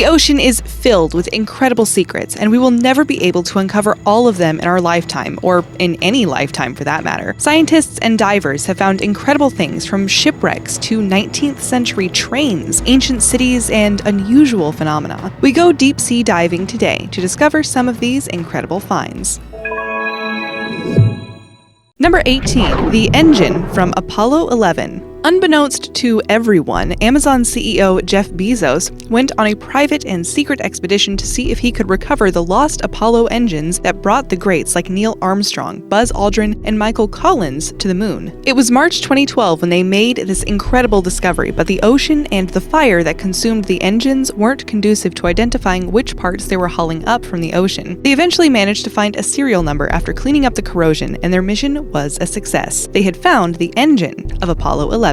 The ocean is filled with incredible secrets, and we will never be able to uncover all of them in our lifetime, or in any lifetime for that matter. Scientists and divers have found incredible things from shipwrecks to 19th century trains, ancient cities, and unusual phenomena. We go deep sea diving today to discover some of these incredible finds. Number 18. The engine from Apollo 11. Unbeknownst to everyone, Amazon CEO Jeff Bezos went on a private and secret expedition to see if he could recover the lost Apollo engines that brought the greats like Neil Armstrong, Buzz Aldrin, and Michael Collins to the moon. It was March 2012 when they made this incredible discovery, but the ocean and the fire that consumed the engines weren't conducive to identifying which parts they were hauling up from the ocean. They eventually managed to find a serial number after cleaning up the corrosion, and their mission was a success. They had found the engine of Apollo 11.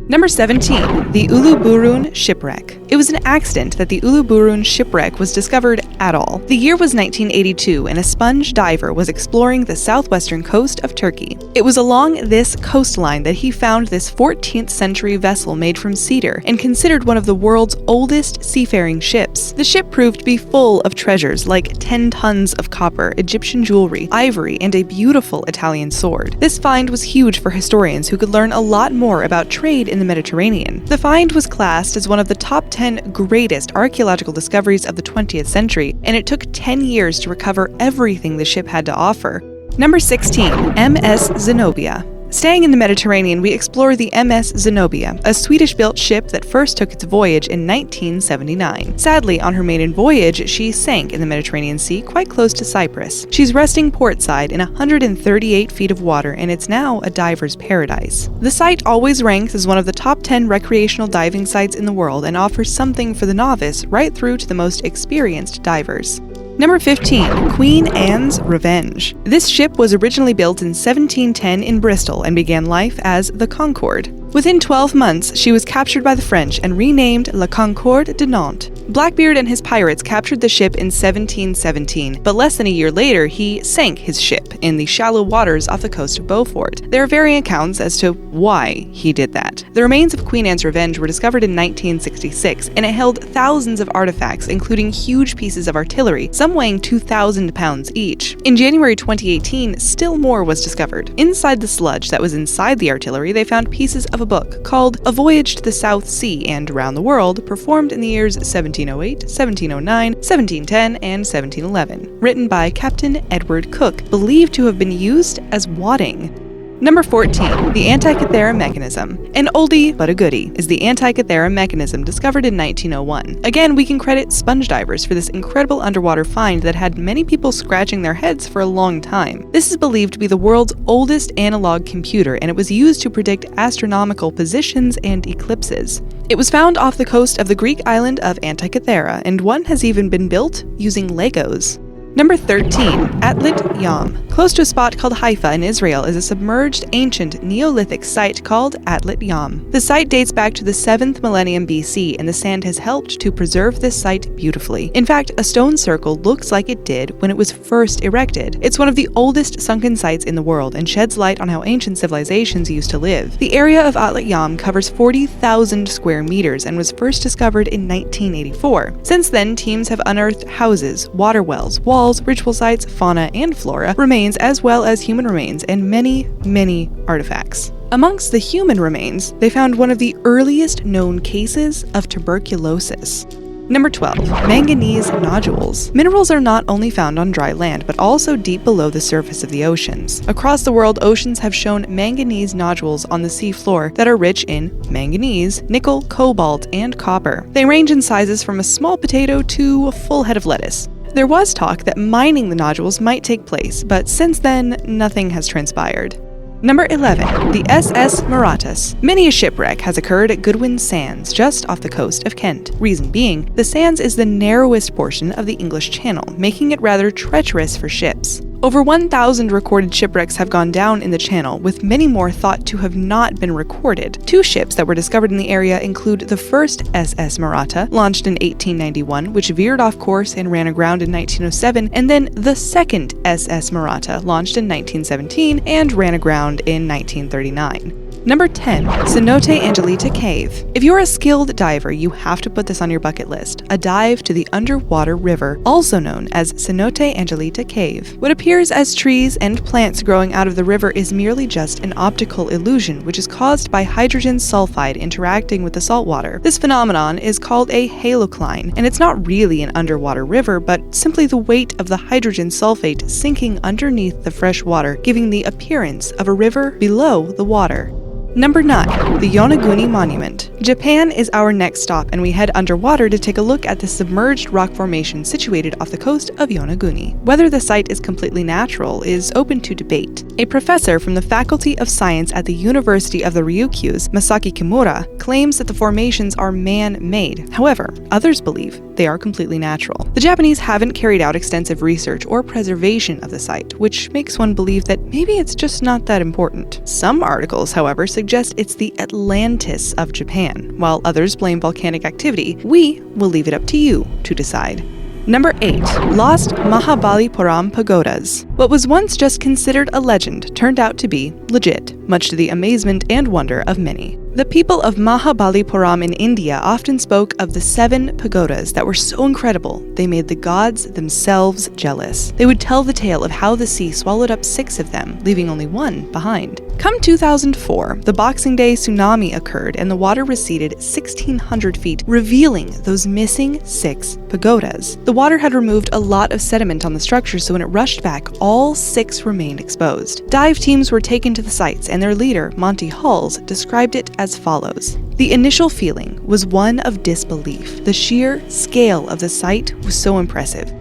Number 17. The Beroun Shipwreck. It was an accident that the Beroun Shipwreck was discovered at all. The year was 1982, and a sponge diver was exploring the southwestern coast of Turkey. It was along this coastline that he found this 14th century vessel made from cedar and considered one of the world's oldest seafaring ships. The ship proved to be full of treasures like 10 tons of copper, Egyptian jewelry, ivory, and a beautiful Italian sword. This find was huge for historians who could learn a lot more about trade in the Mediterranean. The find was classed as one of the top 10 greatest archaeological discoveries of the 20th century, and it took 10 years to recover everything the ship had to offer. Number 16. MS Zenobia. Staying in the Mediterranean, we explore the MS Zenobia, a Swedish-built ship that first took its voyage in 1979. Sadly, on her maiden voyage, she sank in the Mediterranean Sea quite close to Cyprus. She's resting portside in 138 feet of water, and it's now a diver's paradise. The site always ranks as one of the top 10 recreational diving sites in the world and offers something for the novice right through to the most experienced divers. Number 15. Queen Anne's Revenge. This ship was originally built in 1710 in Bristol and began life as the Concorde. Within 12 months, she was captured by the French and renamed La Concorde de Nantes. Blackbeard and his pirates captured the ship in 1717, but less than a year later, he sank his ship in the shallow waters off the coast of Beaufort. There are varying accounts as to why he did that. The remains of Queen Anne's Revenge were discovered in 1966, and it held thousands of artifacts, including huge pieces of artillery, some weighing 2,000 pounds each. In January 2018, still more was discovered. Inside the sludge that was inside the artillery, they found pieces of a book called A Voyage to the South Sea and Around the World, performed in the years 1708, 1709, 1710, and 1711, written by Captain Edward Cook, believed to have been used as wadding. Number 14. The Antikythera Mechanism. An oldie but a goodie is the Antikythera Mechanism, discovered in 1901. Again, we can credit sponge divers for this incredible underwater find that had many people scratching their heads for a long time. This is believed to be the world's oldest analog computer, and it was used to predict astronomical positions and eclipses. It was found off the coast of the Greek island of Antikythera, and one has even been built using Legos. Number 13. Atlit Yam. Close to a spot called Haifa in Israel is a submerged ancient Neolithic site called Atlit Yam. The site dates back to the 7th millennium BC, and the sand has helped to preserve this site beautifully. In fact, a stone circle looks like it did when it was first erected. It's one of the oldest sunken sites in the world and sheds light on how ancient civilizations used to live. The area of Atlit Yam covers 40,000 square meters and was first discovered in 1984. Since then, teams have unearthed houses, water wells, walls, ritual sites, fauna and flora, remains as well as human remains, and many, many artifacts. Amongst the human remains, they found one of the earliest known cases of tuberculosis. Number 12. Manganese nodules. Minerals are not only found on dry land, but also deep below the surface of the oceans. Across the world, oceans have shown manganese nodules on the seafloor that are rich in manganese, nickel, cobalt, and copper. They range in sizes from a small potato to a full head of lettuce. There was talk that mining the nodules might take place, but since then, nothing has transpired. Number 11. The SS Murata. Many a shipwreck has occurred at Goodwin Sands, just off the coast of Kent. Reason being, the sands is the narrowest portion of the English Channel, making it rather treacherous for ships. Over 1,000 recorded shipwrecks have gone down in the channel, with many more thought to have not been recorded. 2 ships that were discovered in the area include the first SS Murata, launched in 1891, which veered off course and ran aground in 1907, and then the second SS Murata, launched in 1917 and ran aground in 1939. Number 10. Cenote Angelita Cave. If you're a skilled diver, you have to put this on your bucket list. A dive to the underwater river, also known as Cenote Angelita Cave. What appears as trees and plants growing out of the river is merely just an optical illusion, which is caused by hydrogen sulfide interacting with the salt water. This phenomenon is called a halocline, and it's not really an underwater river, but simply the weight of the hydrogen sulfate sinking underneath the fresh water, giving the appearance of a river below the water. Number 9. The Yonaguni Monument. Japan is our next stop, and we head underwater to take a look at the submerged rock formation situated off the coast of Yonaguni. Whether the site is completely natural is open to debate. A professor from the Faculty of Science at the University of the Ryukyus, Masaki Kimura, claims that the formations are man-made. However, others believe they are completely natural. The Japanese haven't carried out extensive research or preservation of the site, which makes one believe that maybe it's just not that important. Some articles, however, suggest it's the Atlantis of Japan, while others blame volcanic activity. We will leave it up to you to decide. Number 8. Lost Mahabalipuram Pagodas. What was once just considered a legend turned out to be legit, much to the amazement and wonder of many. The people of Mahabalipuram in India often spoke of the 7 pagodas that were so incredible they made the gods themselves jealous. They would tell the tale of how the sea swallowed up 6 of them, leaving only 1 behind. Come 2004, the Boxing Day tsunami occurred and the water receded 1,600 feet, revealing those missing 6 pagodas. The water had removed a lot of sediment on the structure, so when it rushed back, all 6 remained exposed. Dive teams were taken to the sites, and their leader, Monty Halls, described it as follows. The initial feeling was one of disbelief. The sheer scale of the site was so impressive.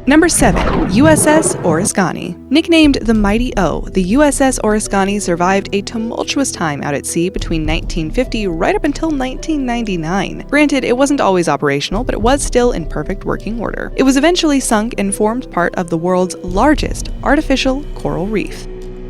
Number 7. USS Oriskany. Nicknamed the Mighty O, the USS Oriskany survived a tumultuous time out at sea between 1950 right up until 1999. Granted, it wasn't always operational, but it was still in perfect working order. It was eventually sunk and formed part of the world's largest artificial coral reef.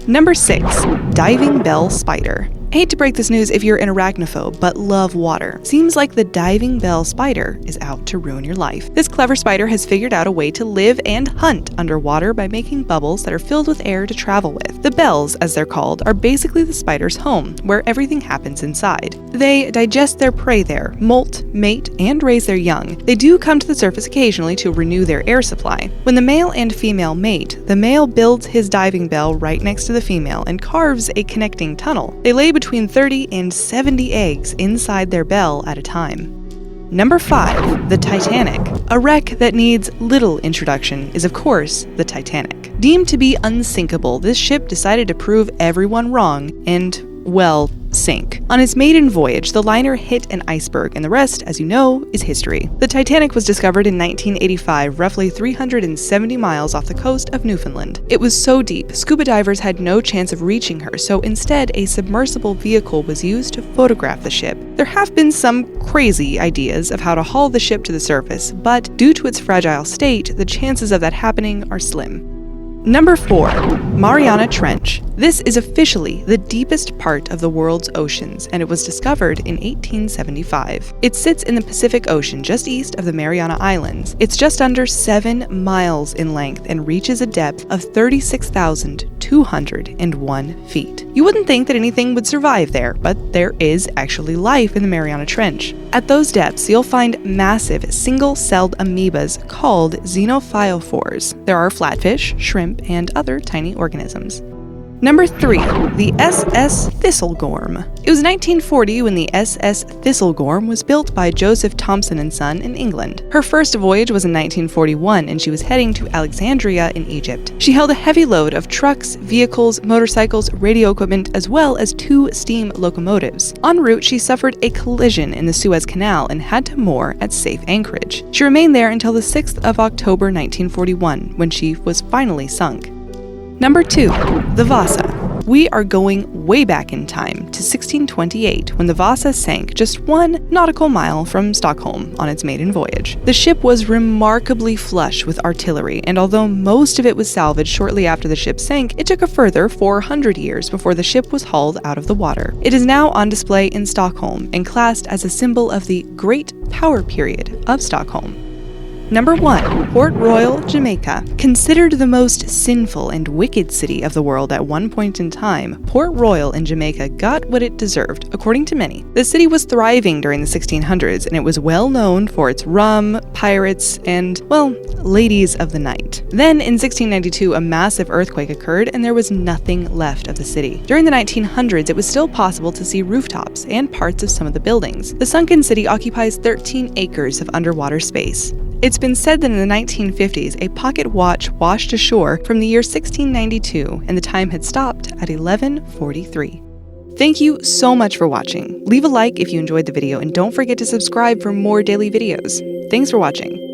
Number 6. Diving bell spider. I hate to break this news if you're an arachnophobe, but love water. Seems like the diving bell spider is out to ruin your life. This clever spider has figured out a way to live and hunt underwater by making bubbles that are filled with air to travel with. The bells, as they're called, are basically the spider's home, where everything happens inside. They digest their prey there, molt, mate, and raise their young. They do come to the surface occasionally to renew their air supply. When the male and female mate, the male builds his diving bell right next to the female and carves a connecting tunnel. They lay between 30 and 70 eggs inside their bell at a time. Number 5. The Titanic. A wreck that needs little introduction is, of course, the Titanic. Deemed to be unsinkable, this ship decided to prove everyone wrong and, well, sink. On its maiden voyage, the liner hit an iceberg, and the rest, as you know, is history. The Titanic was discovered in 1985, roughly 370 miles off the coast of Newfoundland. It was so deep, scuba divers had no chance of reaching her, so instead a submersible vehicle was used to photograph the ship. There have been some crazy ideas of how to haul the ship to the surface, but due to its fragile state, the chances of that happening are slim. Number 4. Mariana Trench. This is officially the deepest part of the world's oceans, and it was discovered in 1875. It sits in the Pacific Ocean just east of the Mariana Islands. It's just under 7 miles in length and reaches a depth of 36,201 feet. You wouldn't think that anything would survive there, but there is actually life in the Mariana Trench. At those depths, you'll find massive single-celled amoebas called xenophyophores. There are flatfish, shrimp, and other tiny organisms. Number 3. The SS Thistlegorm. It was 1940 when the SS Thistlegorm was built by Joseph Thomson & Son in England. Her first voyage was in 1941, and she was heading to Alexandria in Egypt. She held a heavy load of trucks, vehicles, motorcycles, radio equipment, as well as 2 steam locomotives. En route, she suffered a collision in the Suez Canal and had to moor at safe anchorage. She remained there until the 6th of October 1941, when she was finally sunk. Number 2. The Vasa. We are going way back in time to 1628 when the Vasa sank just 1 nautical mile from Stockholm on its maiden voyage. The ship was remarkably flush with artillery, and although most of it was salvaged shortly after the ship sank, it took a further 400 years before the ship was hauled out of the water. It is now on display in Stockholm and classed as a symbol of the Great Power Period of Stockholm. Number 1. Port Royal, Jamaica. Considered the most sinful and wicked city of the world at one point in time, Port Royal in Jamaica got what it deserved, according to many. The city was thriving during the 1600s, and it was well known for its rum, pirates, and, well, ladies of the night. Then, in 1692, a massive earthquake occurred, and there was nothing left of the city. During the 1900s, it was still possible to see rooftops and parts of some of the buildings. The sunken city occupies 13 acres of underwater space. It's been said that in the 1950s, a pocket watch washed ashore from the year 1692, and the time had stopped at 11:43. Thank you so much for watching. Leave a like if you enjoyed the video, and don't forget to subscribe for more daily videos. Thanks for watching.